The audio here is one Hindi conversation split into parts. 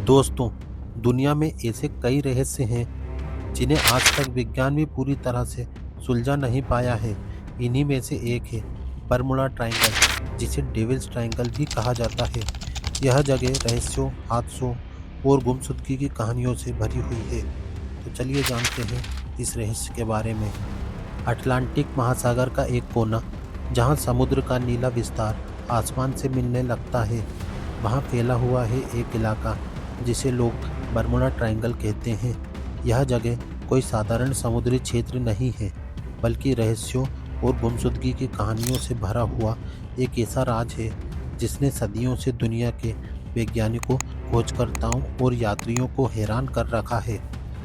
दोस्तों, दुनिया में ऐसे कई रहस्य हैं जिन्हें आज तक विज्ञान भी पूरी तरह से सुलझा नहीं पाया है। इन्हीं में से एक है बरमुडा ट्रायंगल, जिसे डेविल्स ट्रायंगल भी कहा जाता है। यह जगह रहस्यों, हादसों और गुमशुदगी की कहानियों से भरी हुई है। तो चलिए जानते हैं इस रहस्य के बारे में। अटलांटिक महासागर का एक कोना, जहां समुद्र का नीला विस्तार आसमान से मिलने लगता है, वहां फैला हुआ है एक इलाका जिसे लोग बरमुडा ट्रायंगल कहते हैं। यह जगह कोई साधारण समुद्री क्षेत्र नहीं है, बल्कि रहस्यों और गुमशुदगी की कहानियों से भरा हुआ एक ऐसा राज है जिसने सदियों से दुनिया के वैज्ञानिकों, खोजकर्ताओं और यात्रियों को हैरान कर रखा है।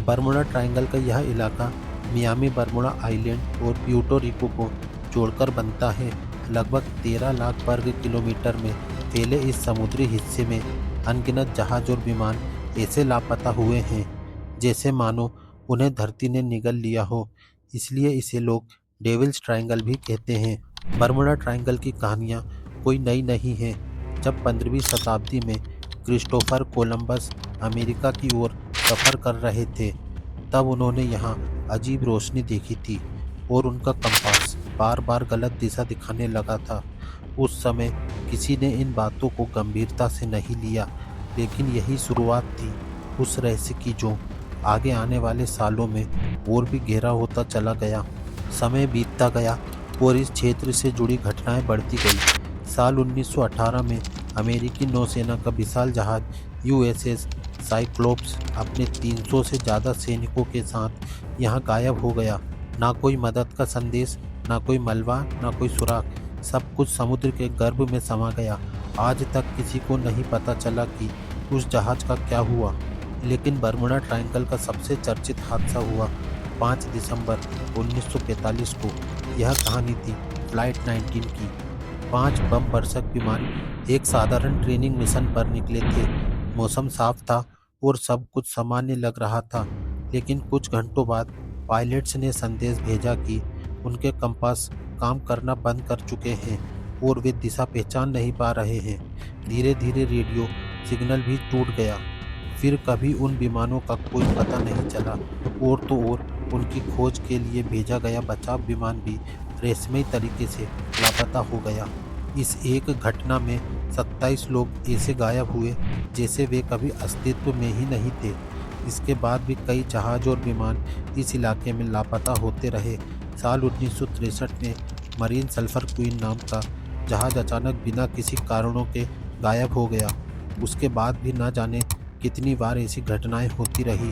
बरमुडा ट्रायंगल का यह इलाका मियामी, बरमुडा आइलैंड और प्यूर्टो रिको को जोड़कर बनता है। लगभग 13 लाख वर्ग किलोमीटर में फैले इस समुद्री हिस्से में अनगिनत जहाज और विमान ऐसे लापता हुए हैं जैसे मानो उन्हें धरती ने निगल लिया हो। इसलिए इसे लोग डेविल्स ट्रायंगल भी कहते हैं। बरमुडा ट्रायंगल की कहानियाँ कोई नई नहीं है। जब 15वीं शताब्दी में क्रिस्टोफर कोलंबस अमेरिका की ओर सफ़र कर रहे थे, तब उन्होंने यहाँ अजीब रोशनी देखी थी और उनका कंपास बार बार गलत दिशा दिखाने लगा था। उस समय किसी ने इन बातों को गंभीरता से नहीं लिया, लेकिन यही शुरुआत थी उस रहस्य की जो आगे आने वाले सालों में और भी गहरा होता चला गया। समय बीतता गया और इस क्षेत्र से जुड़ी घटनाएं बढ़ती गई। साल 1918 में अमेरिकी नौसेना का विशाल जहाज यूएसएस साइक्लोप्स अपने 300 से ज़्यादा सैनिकों के साथ यहाँ गायब हो गया। ना कोई मदद का संदेश, ना कोई मलबा, ना कोई सुराग। सब कुछ समुद्र के गर्भ में समा गया। आज तक किसी को नहीं पता चला कि उस जहाज का क्या हुआ। लेकिन बरमुडा ट्रायंगल का सबसे चर्चित हादसा हुआ 5 दिसंबर 1945 को। यह कहानी थी फ्लाइट 19 की। 5 बम वर्षक विमान एक साधारण ट्रेनिंग मिशन पर निकले थे। मौसम साफ था और सब कुछ सामान्य लग रहा था, लेकिन कुछ घंटों बाद पायलट्स ने संदेश भेजा कि उनके कंपास काम करना बंद कर चुके हैं और वे दिशा पहचान नहीं पा रहे हैं। धीरे धीरे रेडियो सिग्नल भी टूट गया। फिर कभी उन विमानों का कोई पता नहीं चला। और तो और उनकी खोज के लिए भेजा गया बचाव विमान भी रहस्यमयी तरीके से लापता हो गया। इस एक घटना में 27 लोग ऐसे गायब हुए जैसे वे कभी अस्तित्व में ही नहीं थे। इसके बाद भी कई जहाज और विमान इस इलाके में लापता होते रहे। साल 1963 में मरीन सल्फर क्वीन नाम का जहाज अचानक बिना किसी कारणों के गायब हो गया। उसके बाद भी न जाने कितनी बार ऐसी घटनाएं होती रही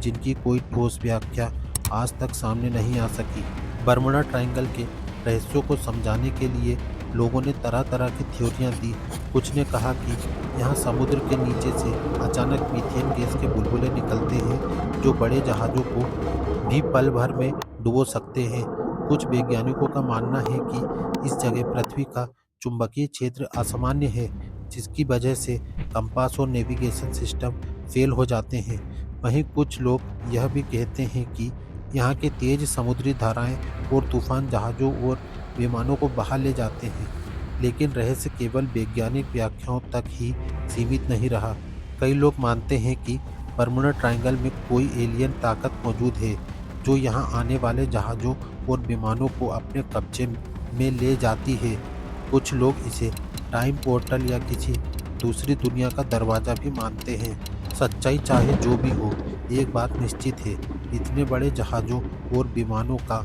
जिनकी कोई ठोस व्याख्या आज तक सामने नहीं आ सकी। बरमुडा ट्रायंगल के रहस्यों को समझाने के लिए लोगों ने तरह तरह की थ्योरियां दी। कुछ ने कहा कि यहाँ समुद्र के नीचे से अचानक मीथेन गैस के बुलबुले निकलते हैं जो बड़े जहाज़ों को भी पल भर में डुबो सकते हैं। कुछ वैज्ञानिकों का मानना है कि इस जगह पृथ्वी का चुंबकीय क्षेत्र असामान्य है, जिसकी वजह से कंपास और नेविगेशन सिस्टम फेल हो जाते हैं। वहीं कुछ लोग यह भी कहते हैं कि यहाँ के तेज समुद्री धाराएं और तूफान जहाज़ों और विमानों को बहा ले जाते हैं। लेकिन रहस्य केवल वैज्ञानिक व्याख्याओं तक ही सीमित नहीं रहा। कई लोग मानते हैं कि बरमुडा ट्रायंगल में कोई एलियन ताकत मौजूद है जो यहाँ आने वाले जहाज़ों और विमानों को अपने कब्जे में ले जाती है। कुछ लोग इसे टाइम पोर्टल या किसी दूसरी दुनिया का दरवाज़ा भी मानते हैं। सच्चाई चाहे जो भी हो, एक बात निश्चित है, इतने बड़े जहाज़ों और विमानों का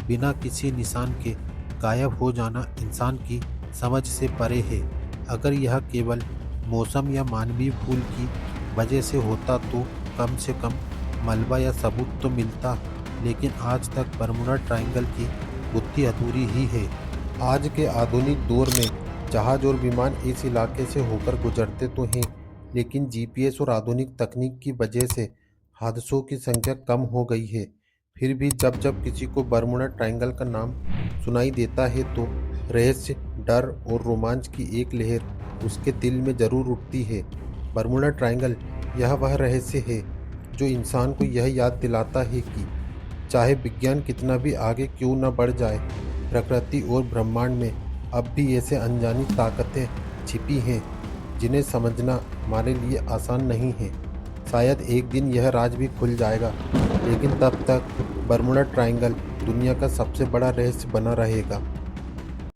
बिना किसी निशान के गायब हो जाना इंसान की समझ से परे है। अगर यह केवल मौसम या मानवीय भूल की वजह से होता तो कम से कम मलबा या सबूत तो मिलता। लेकिन आज तक बरमुडा ट्रायंगल की गुत्थी अधूरी ही है। आज के आधुनिक दौर में जहाज और विमान इस इलाके से होकर गुजरते तो हैं, लेकिन जीपीएस और आधुनिक तकनीक की वजह से हादसों की संख्या कम हो गई है। फिर भी जब जब किसी को बरमुडा ट्रायंगल का नाम सुनाई देता है तो रहस्य, डर और रोमांच की एक लहर उसके दिल में जरूर उठती है। बरमुडा ट्रायंगल यह वह रहस्य है जो इंसान को यह याद दिलाता है कि चाहे विज्ञान कितना भी आगे क्यों न बढ़ जाए, प्रकृति और ब्रह्मांड में अब भी ऐसे अनजानी ताकतें छिपी हैं जिन्हें समझना हमारे लिए आसान नहीं है। शायद एक दिन यह राज भी खुल जाएगा, लेकिन तब तक बर्मुडा ट्रायंगल दुनिया का सबसे बड़ा रहस्य बना रहेगा।